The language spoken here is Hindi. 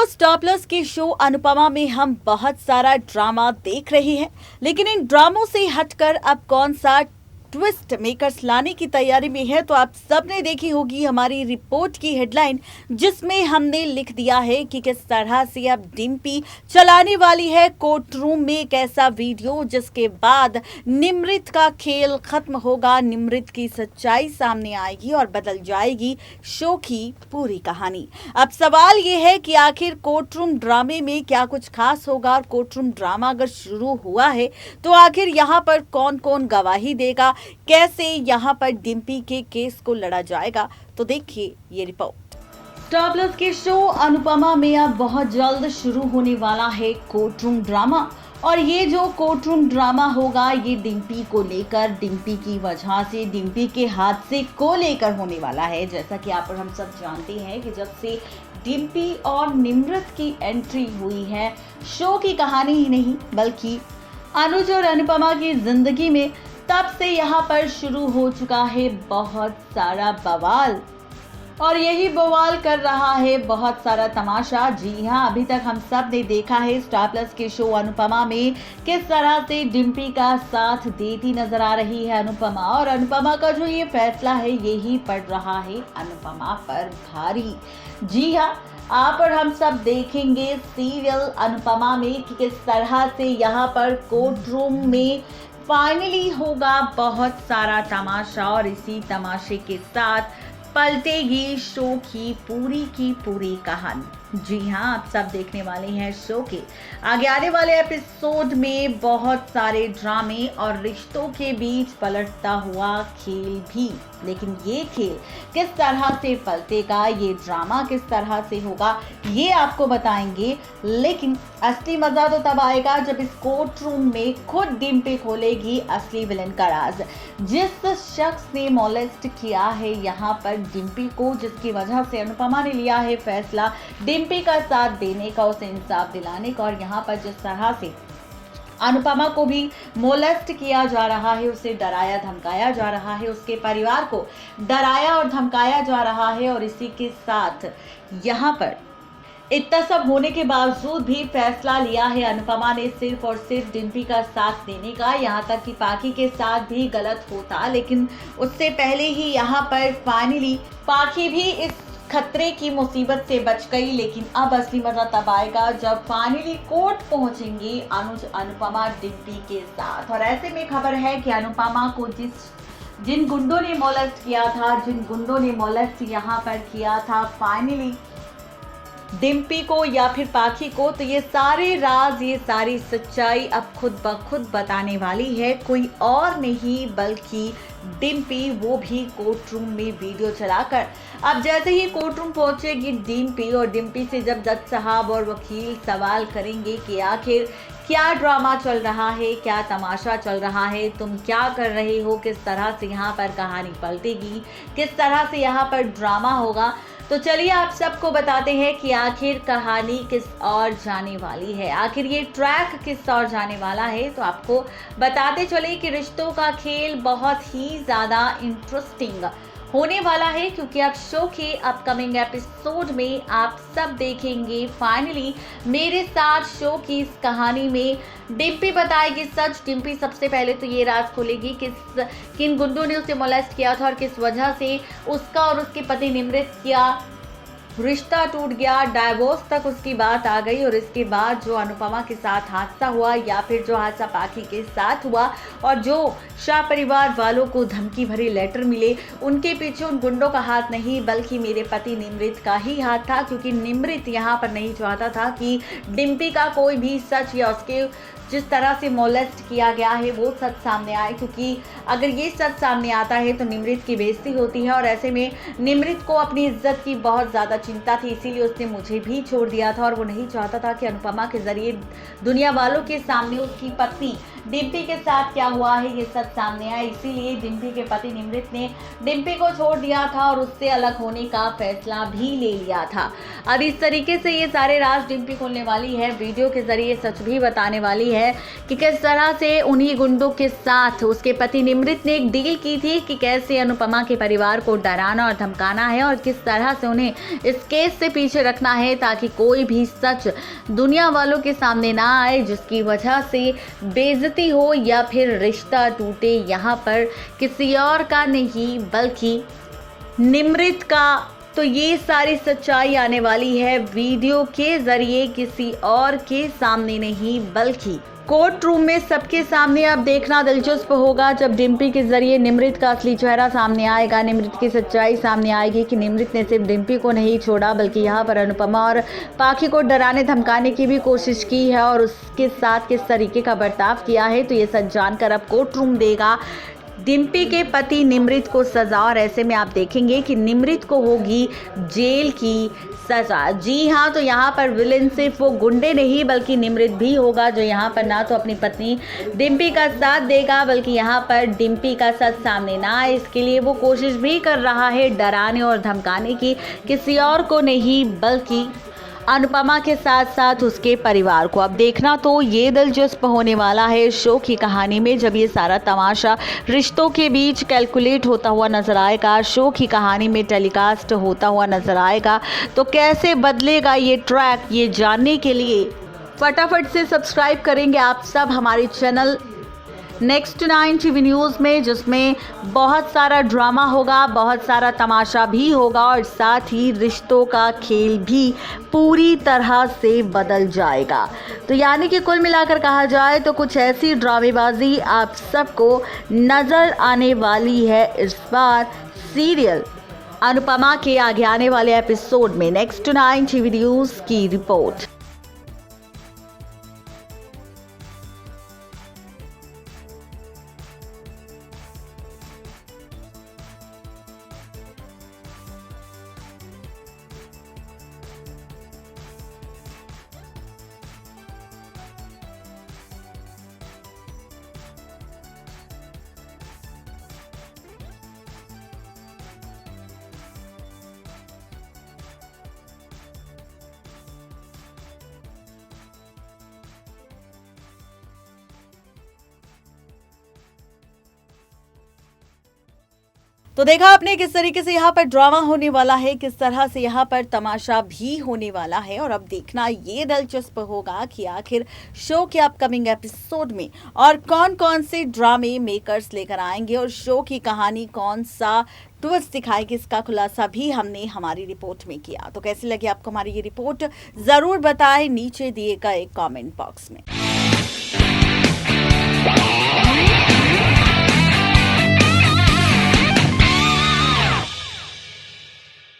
स्टार प्लस के शो अनुपमा में हम बहुत सारा ड्रामा देख रहे हैं, लेकिन इन ड्रामों से हटकर अब कौन सा ट्विस्ट मेकर्स लाने की तैयारी में है। तो आप सबने देखी होगी हमारी रिपोर्ट की हेडलाइन, जिसमें हमने लिख दिया है कि किस तरह से अब डिम्पी चलाने वाली है कोर्ट रूम में एक ऐसा वीडियो जिसके बाद निमृत का खेल खत्म होगा, निमृत की सच्चाई सामने आएगी और बदल जाएगी शो की पूरी कहानी। अब सवाल ये है कि आखिर कोर्ट रूम ड्रामे में क्या कुछ खास होगा, और कोर्ट रूम ड्रामा अगर शुरू हुआ है तो आखिर यहाँ पर कौन कौन गवाही देगा, कैसे यहाँ पर डिम्पी के केस को लड़ा जाएगा। तो देखिए ये रिपोर्ट। स्टार प्लस के शो अनुपमा में अब बहुत जल्द शुरू होने वाला है कोर्ट रूम ड्रामा, और ये जो कोर्ट रूम ड्रामा होगा ये डिम्पी को लेकर, डिम्पी की वजह से, डिम्पी के हादसे को लेकर होने वाला है। जैसा कि आप और हम सब जानते हैं कि जब से डिम्पी और निमृत की एंट्री हुई है, शो की कहानी ही नहीं बल्कि अनुज और अनुपमा की जिंदगी में, तब से यहाँ पर शुरू हो चुका है बहुत सारा बवाल, और यही बवाल कर रहा है बहुत सारा तमाशा। जी हाँ, अभी तक हम सब ने देखा है स्टार प्लस के शो अनुपमा में किस तरह से डिम्पी का साथ देती नजर आ रही है अनुपमा, और अनुपमा का जो ये फैसला है यही पड़ रहा है अनुपमा पर भारी। जी हाँ, आप और हम सब देखेंगे सीरियल अनुपमा में कि किस तरह से यहाँ पर कोर्ट रूम में फाइनली होगा बहुत सारा तमाशा, और इसी तमाशे के साथ पलटेगी शो की पूरी कहानी। जी हाँ, आप सब देखने वाले हैं शो के आगे आने वाले एपिसोड में बहुत सारे ड्रामे और रिश्तों के बीच पलटता हुआ खेल भी। लेकिन ये खेल किस तरह से पलटेगा, ये ड्रामा किस तरह से होगा, ये आपको बताएंगे। लेकिन असली मजा तो तब आएगा जब इस कोर्ट रूम में खुद डिम्पी खोलेगी असली विलन का राज। जिस शख्स ने मोलेस्ट किया है यहाँ पर डिम्पी को, जिसकी वजह से अनुपमा ने लिया है फैसला डिम्पी का साथ देने का, उसे इंसाफ दिलाने का, और यहाँ पर जिस तरह से अनुपमा को भी मोलेस्ट किया जा रहा है, उसे डराया धमकाया जा रहा है, उसके परिवार को डराया और धमकाया जा रहा है, और इसी के साथ यहाँ पर इतना सब होने के बावजूद भी फैसला लिया है अनुपमा ने सिर्फ और सिर्फ डिम्पी का साथ देने का। यहाँ तक कि पाखी के साथ भी गलत होता, लेकिन उससे पहले ही यहाँ पर फाइनली पाखी भी इस खतरे की मुसीबत से बच गई। लेकिन अब असली मजा तब आएगा जब फाइनली कोर्ट पहुंचेंगी अनुज अनुपमा डिम्पी के साथ। और ऐसे में खबर है कि अनुपमा को जिन गुंडों ने मोलेस्ट किया था, जिन गुंडों ने मोलेस्ट यहाँ पर किया था फाइनली डिम्पी को या फिर पाखी को, तो ये सारे राज, ये सारी सच्चाई अब खुद ब खुद बताने वाली है कोई और नहीं बल्कि डिम्पी, वो भी कोर्ट रूम में वीडियो चलाकर। अब जैसे ही कोर्ट रूम पहुंचेगी डिम्पी, और डिम्पी से जब जज साहब और वकील सवाल करेंगे कि आखिर क्या ड्रामा चल रहा है, क्या तमाशा चल रहा है, तुम क्या कर रहे हो, किस तरह से यहाँ पर कहानी पलटेगी, किस तरह से यहाँ पर ड्रामा होगा, तो चलिए आप सबको बताते हैं कि आखिर कहानी किस ओर जाने वाली है, आखिर ये ट्रैक किस ओर जाने वाला है। तो आपको बताते चले कि रिश्तों का खेल बहुत ही ज़्यादा इंटरेस्टिंग होने वाला है, क्योंकि अब शो के अपकमिंग एपिसोड में आप सब देखेंगे फाइनली मेरे साथ शो की इस कहानी में डिम्पी बताएगी सच। डिम्पी सबसे पहले तो ये राज खोलेगी किन गुंडों ने उसे मोलेस्ट किया था और किस वजह से उसका और उसके पति निमृत का रिश्ता टूट गया, डाइवोर्स तक उसकी बात आ गई। और इसके बाद जो अनुपमा के साथ हादसा हुआ, या फिर जो हादसा पाखी के साथ हुआ, और जो शाह परिवार वालों को धमकी भरे लेटर मिले, उनके पीछे उन गुंडों का हाथ नहीं बल्कि मेरे पति निमृत का ही हाथ था, क्योंकि निमृत यहाँ पर नहीं चाहता था कि डिम्पी का कोई भी सच या उसके जिस तरह से मोलेस्ट किया गया है वो सच सामने आए, क्योंकि अगर ये सच सामने आता है तो निमृत की बेइज्जती होती है। और ऐसे में निमृत को अपनी इज्जत की बहुत ज़्यादा चिंता थी, इसीलिए उसने मुझे भी छोड़ दिया था, और वो नहीं चाहता था कि अनुपमा के जरिए दुनिया वालों के सामने उसकी पत्नी डिम्पी के साथ क्या हुआ है ये सच सामने आए। इसीलिए डिम्पी के पति निमृत ने डिम्पी को छोड़ दिया था और उससे अलग होने का फैसला भी ले लिया था। अब इस तरीके से ये सारे राज डिम्पी खोलने वाली है, वीडियो के जरिए सच भी बताने वाली है। है कि किस तरह से उन्हीं गुंडों के साथ उसके पति निमृत ने एक डील की थी कि कैसे अनुपमा के परिवार को डराना और धमकाना है और किस तरह से उन्हें इस केस से पीछे रखना है ताकि कोई भी सच दुनिया वालों के सामने ना आए जिसकी वजह से बेइज्जती हो या फिर रिश्ता टूटे। यहाँ पर किसी और का नहीं बल्कि निमृत का। तो ये सारी सच्चाई आने वाली है वीडियो के जरिए, किसी और के सामने नहीं बल्कि कोर्ट रूम में सबके सामने। अब देखना दिलचस्प होगा जब डिम्पी के जरिए निमृत का असली चेहरा सामने आएगा, निमृत की सच्चाई सामने आएगी कि निमृत ने सिर्फ डिम्पी को नहीं छोड़ा बल्कि यहाँ पर अनुपमा और पाखी को डराने धमकाने की भी कोशिश की है और उसके साथ किस तरीके का बर्ताव किया है। तो ये सच जानकर अब कोर्ट रूम देगा डिम्पी के पति निमृत को सजा और ऐसे में आप देखेंगे कि निमृत को होगी जेल की सजा। जी हाँ, तो यहाँ पर विलेन सिर्फ वो गुंडे नहीं बल्कि निमृत भी होगा जो यहाँ पर ना तो अपनी पत्नी डिम्पी का साथ देगा बल्कि यहाँ पर डिम्पी का सच सामने ना आए इसके लिए वो कोशिश भी कर रहा है डराने और धमकाने की, किसी और को नहीं बल्कि अनुपमा के साथ साथ उसके परिवार को। अब देखना तो ये दिलचस्प होने वाला है शो की कहानी में जब ये सारा तमाशा रिश्तों के बीच कैलकुलेट होता हुआ नजर आएगा, शो की कहानी में टेलीकास्ट होता हुआ नजर आएगा। तो कैसे बदलेगा ये ट्रैक, ये जानने के लिए फटाफट से सब्सक्राइब करेंगे आप सब हमारे चैनल नेक्स्ट 9 टीवी न्यूज़ में, जिसमें बहुत सारा ड्रामा होगा, बहुत सारा तमाशा भी होगा और साथ ही रिश्तों का खेल भी पूरी तरह से बदल जाएगा। तो यानी कि कुल मिलाकर कहा जाए तो कुछ ऐसी ड्रामेबाजी आप सबको नज़र आने वाली है इस बार सीरियल अनुपमा के आगे आने वाले एपिसोड में। नेक्स्ट 9 टीवी न्यूज़ की रिपोर्ट। तो देखा आपने किस तरीके से यहाँ पर ड्रामा होने वाला है, किस तरह से यहाँ पर तमाशा भी होने वाला है और अब देखना ये दिलचस्प होगा कि आखिर शो के अपकमिंग एपिसोड में और कौन कौन से ड्रामे मेकर्स लेकर आएंगे और शो की कहानी कौन सा ट्विस्ट दिखाएगी, इसका खुलासा भी हमने हमारी रिपोर्ट में किया। तो कैसी लगी आपको हमारी ये रिपोर्ट, जरूर बताएं नीचे दिए गए कमेंट बॉक्स में।